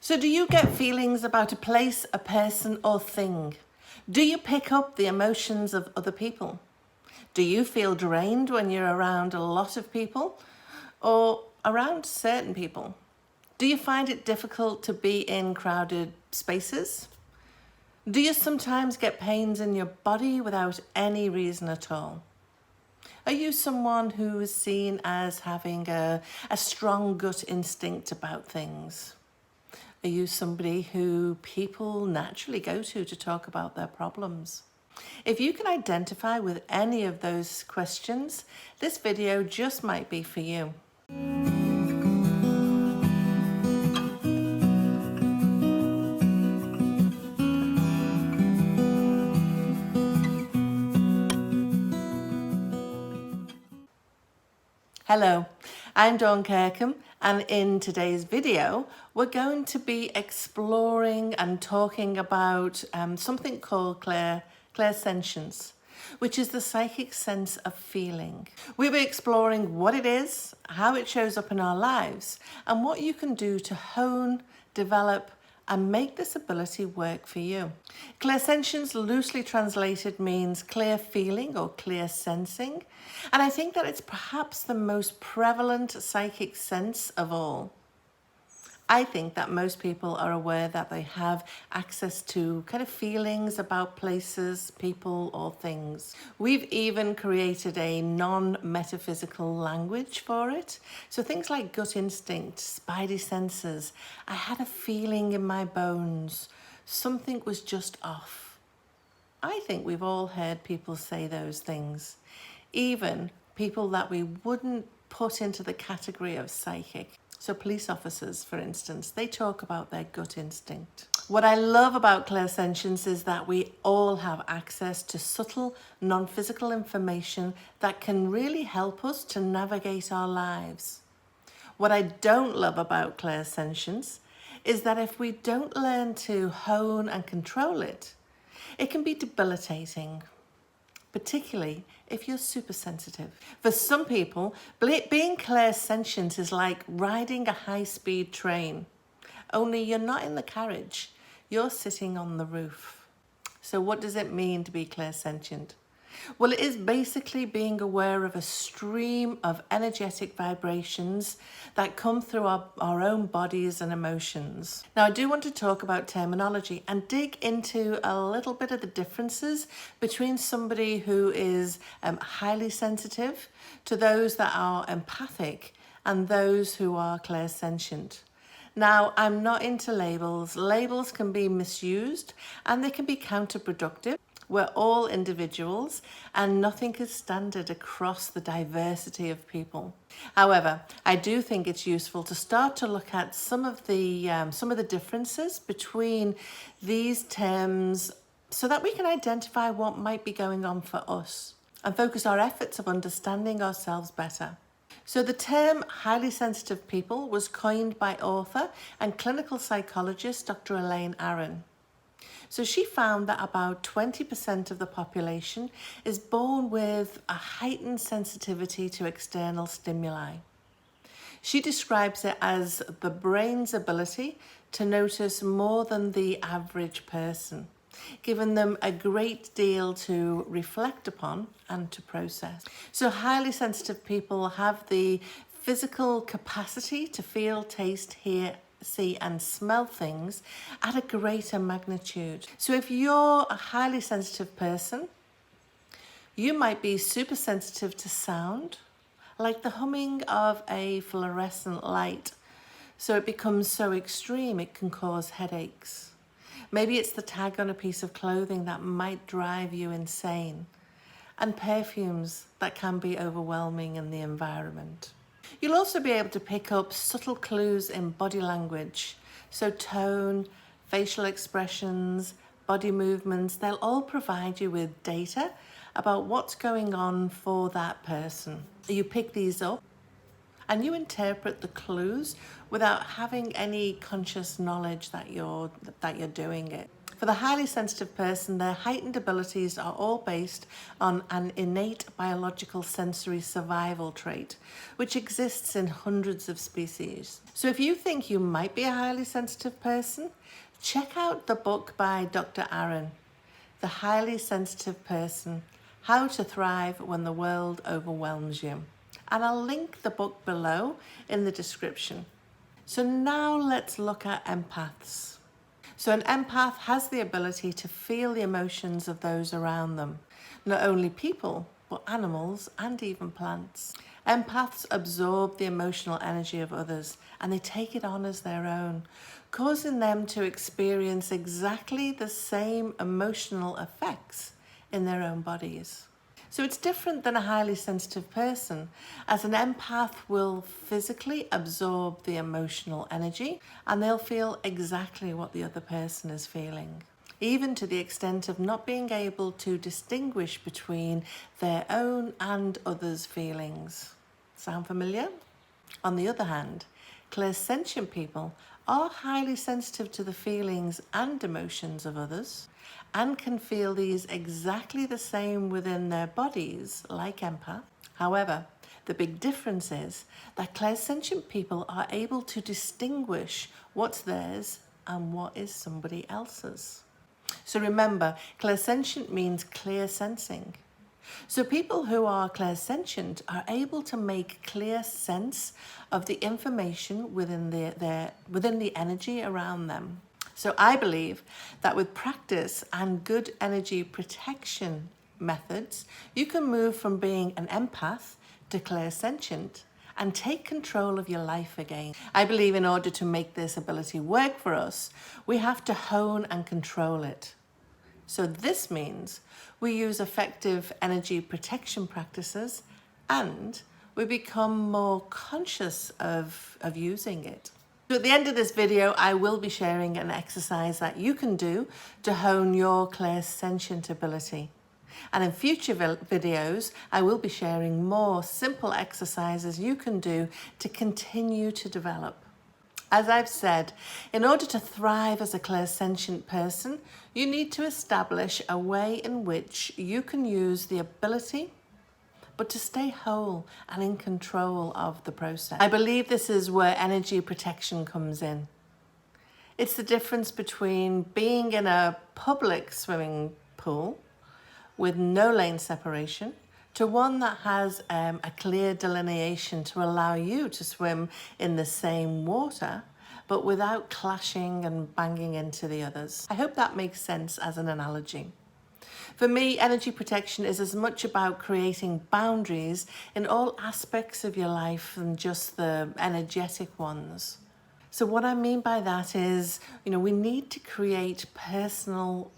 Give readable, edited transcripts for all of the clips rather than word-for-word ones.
So do you get feelings about a place, a person, or thing? Do you pick up the emotions of other people? Do you feel drained when you're around a lot of people or around certain people? Do you find it difficult to be in crowded spaces? Do you sometimes get pains in your body without any reason at all? Are you someone who is seen as having a strong gut instinct about things? Are you somebody who people naturally go to talk about their problems? If you can identify with any of those questions, this video just might be for you. Hello, I'm Dawn Kirkham, and in today's video we're going to be exploring and talking about something called Clairsentience, which is the psychic sense of feeling. We'll be exploring what it is, how it shows up in our lives, and what you can do to hone, develop, and make this ability work for you. Clairsentience, loosely translated, means clear feeling or clear sensing, and I think that it's perhaps the most prevalent psychic sense of all. I think that most people are aware that they have access to kind of feelings about places, people, or things. We've even created a non-metaphysical language for it. So things like gut instinct, spidey senses, I had a feeling in my bones, something was just off. I think we've all heard people say those things, even people that we wouldn't put into the category of psychic. So police officers, for instance, they talk about their gut instinct. What I love about clairsentience is that we all have access to subtle, non-physical information that can really help us to navigate our lives. What I don't love about clairsentience is that if we don't learn to hone and control it, it can be debilitating, particularly if you're super sensitive. For some people, being clairsentient is like riding a high-speed train, only you're not in the carriage, you're sitting on the roof. So what does it mean to be clairsentient? Well, it is basically being aware of a stream of energetic vibrations that come through our own bodies and emotions. Now, I do want to talk about terminology and dig into a little bit of the differences between somebody who is highly sensitive to those that are empathic and those who are clairsentient. Now, I'm not into labels. Labels can be misused and they can be counterproductive. We're all individuals and nothing is standard across the diversity of people. However, I do think it's useful to start to look at some of the differences between these terms so that we can identify what might be going on for us and focus our efforts of understanding ourselves better. So the term highly sensitive people was coined by author and clinical psychologist Dr. Elaine Aron. So she found that about 20% of the population is born with a heightened sensitivity to external stimuli. She describes it as the brain's ability to notice more than the average person, giving them a great deal to reflect upon and to process. So highly sensitive people have the physical capacity to feel, taste, hear, see and smell things at a greater magnitude. So if you're a highly sensitive person, you might be super sensitive to sound, like the humming of a fluorescent light. So it becomes so extreme it can cause headaches. Maybe it's the tag on a piece of clothing that might drive you insane, and perfumes that can be overwhelming in the environment. You'll also be able to pick up subtle clues in body language. So tone, facial expressions, body movements, they'll all provide you with data about what's going on for that person. You pick these up and you interpret the clues without having any conscious knowledge that you're doing it. For the highly sensitive person, their heightened abilities are all based on an innate biological sensory survival trait, which exists in hundreds of species. So if you think you might be a highly sensitive person, check out the book by Dr. Aaron, The Highly Sensitive Person, How to Thrive When the World Overwhelms You. And I'll link the book below in the description. So now let's look at empaths. So an empath has the ability to feel the emotions of those around them, not only people, but animals and even plants. Empaths absorb the emotional energy of others and they take it on as their own, causing them to experience exactly the same emotional effects in their own bodies. So it's different than a highly sensitive person, as an empath will physically absorb the emotional energy and they'll feel exactly what the other person is feeling, even to the extent of not being able to distinguish between their own and others' feelings. Sound familiar? On the other hand, clairsentient people are highly sensitive to the feelings and emotions of others and can feel these exactly the same within their bodies like empath. However, the big difference is that clairsentient people are able to distinguish what's theirs and what is somebody else's. So remember, clairsentient means clear sensing. So people who are clairsentient are able to make clear sense of the information within the energy around them. So I believe that with practice and good energy protection methods, you can move from being an empath to clairsentient and take control of your life again. I believe in order to make this ability work for us, we have to hone and control it. So this means we use effective energy protection practices and we become more conscious of using it. So at the end of this video, I will be sharing an exercise that you can do to hone your clairsentient ability. And in future videos, I will be sharing more simple exercises you can do to continue to develop. As I've said, in order to thrive as a clairsentient person, you need to establish a way in which you can use the ability, but to stay whole and in control of the process. I believe this is where energy protection comes in. It's the difference between being in a public swimming pool with no lane separation to one that has a clear delineation to allow you to swim in the same water, but without clashing and banging into the others. I hope that makes sense as an analogy. For me, energy protection is as much about creating boundaries in all aspects of your life than just the energetic ones. So what I mean by that is, we need to create personal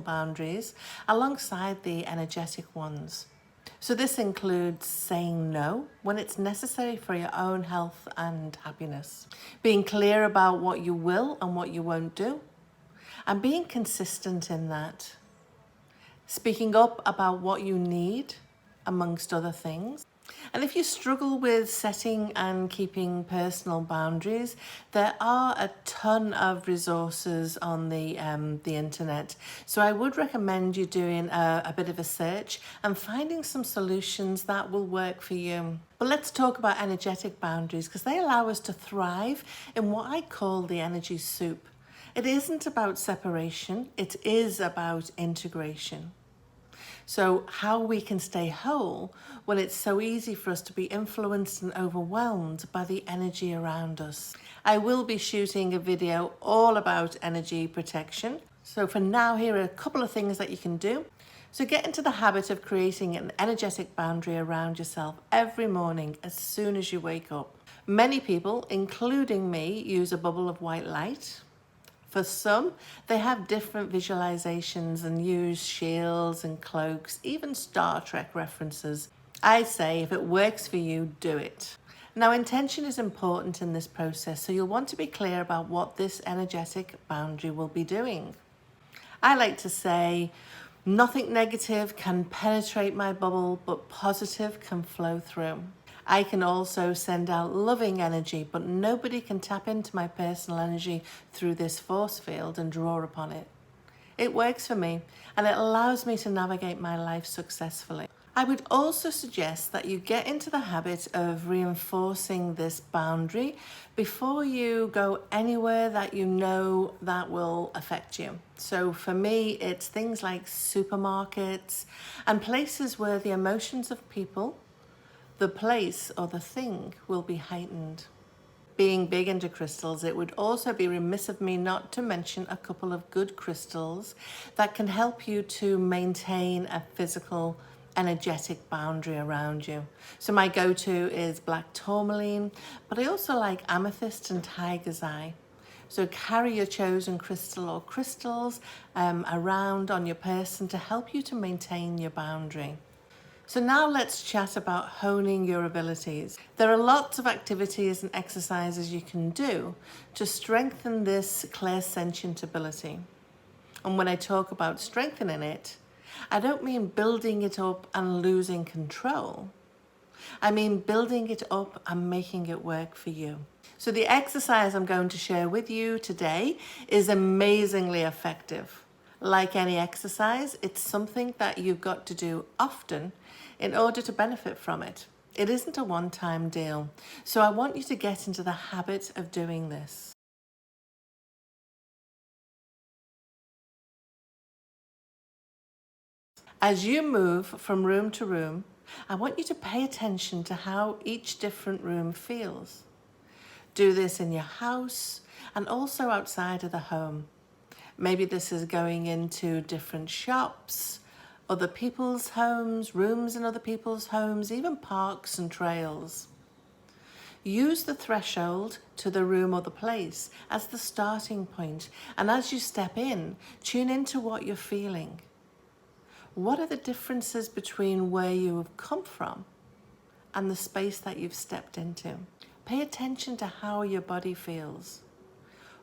boundaries alongside the energetic ones. So this includes saying no when it's necessary for your own health and happiness, being clear about what you will and what you won't do, and being consistent in that. Speaking up about what you need, amongst other things. And if you struggle with setting and keeping personal boundaries, there are a ton of resources on the internet. So I would recommend you doing a bit of a search and finding some solutions that will work for you. But let's talk about energetic boundaries, because they allow us to thrive in what I call the energy soup. It isn't about separation, it is about integration. So how we can stay whole when it's so easy for us to be influenced and overwhelmed by the energy around us. I will be shooting a video all about energy protection. So for now, here are a couple of things that you can do. So get into the habit of creating an energetic boundary around yourself every morning as soon as you wake up. Many people, including me, use a bubble of white light. For some, they have different visualizations and use shields and cloaks, even Star Trek references. I say if it works for you, do it. Now, intention is important in this process, so you'll want to be clear about what this energetic boundary will be doing. I like to say, nothing negative can penetrate my bubble, but positive can flow through. I can also send out loving energy, but nobody can tap into my personal energy through this force field and draw upon it. It works for me and it allows me to navigate my life successfully. I would also suggest that you get into the habit of reinforcing this boundary before you go anywhere that you know that will affect you. So for me, it's things like supermarkets and places where the emotions of people, the place or the thing will be heightened. Being big into crystals, it would also be remiss of me not to mention a couple of good crystals that can help you to maintain a physical, energetic boundary around you. So my go-to is black tourmaline, but I also like amethyst and tiger's eye. So carry your chosen crystal or crystals around on your person to help you to maintain your boundary. So now let's chat about honing your abilities. There are lots of activities and exercises you can do to strengthen this clairsentient ability. And when I talk about strengthening it, I don't mean building it up and losing control. I mean building it up and making it work for you. So the exercise I'm going to share with you today is amazingly effective. Like any exercise, it's something that you've got to do often in order to benefit from it. It isn't a one-time deal. So I want you to get into the habit of doing this. As you move from room to room, I want you to pay attention to how each different room feels. Do this in your house and also outside of the home. Maybe this is going into different shops, other people's homes, rooms in other people's homes, even parks and trails. Use the threshold to the room or the place as the starting point, and as you step in, tune into what you're feeling. What are the differences between where you have come from and the space that you've stepped into? Pay attention to how your body feels.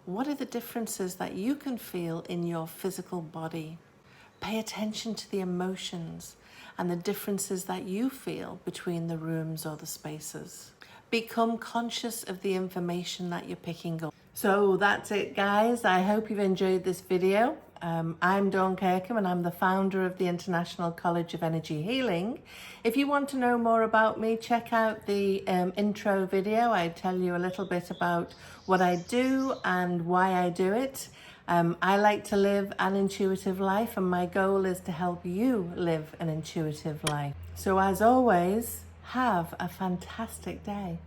What are the differences that you can feel in your physical body? Pay attention to the emotions and the differences that you feel between the rooms or the spaces. Become conscious of the information that you're picking up. So that's it, guys. I hope you've enjoyed this video. I'm Dawn Kirkham and I'm the founder of the International College of Energy Healing. If you want to know more about me, check out the intro video. I tell you a little bit about what I do and why I do it. I like to live an intuitive life and my goal is to help you live an intuitive life. So as always, have a fantastic day.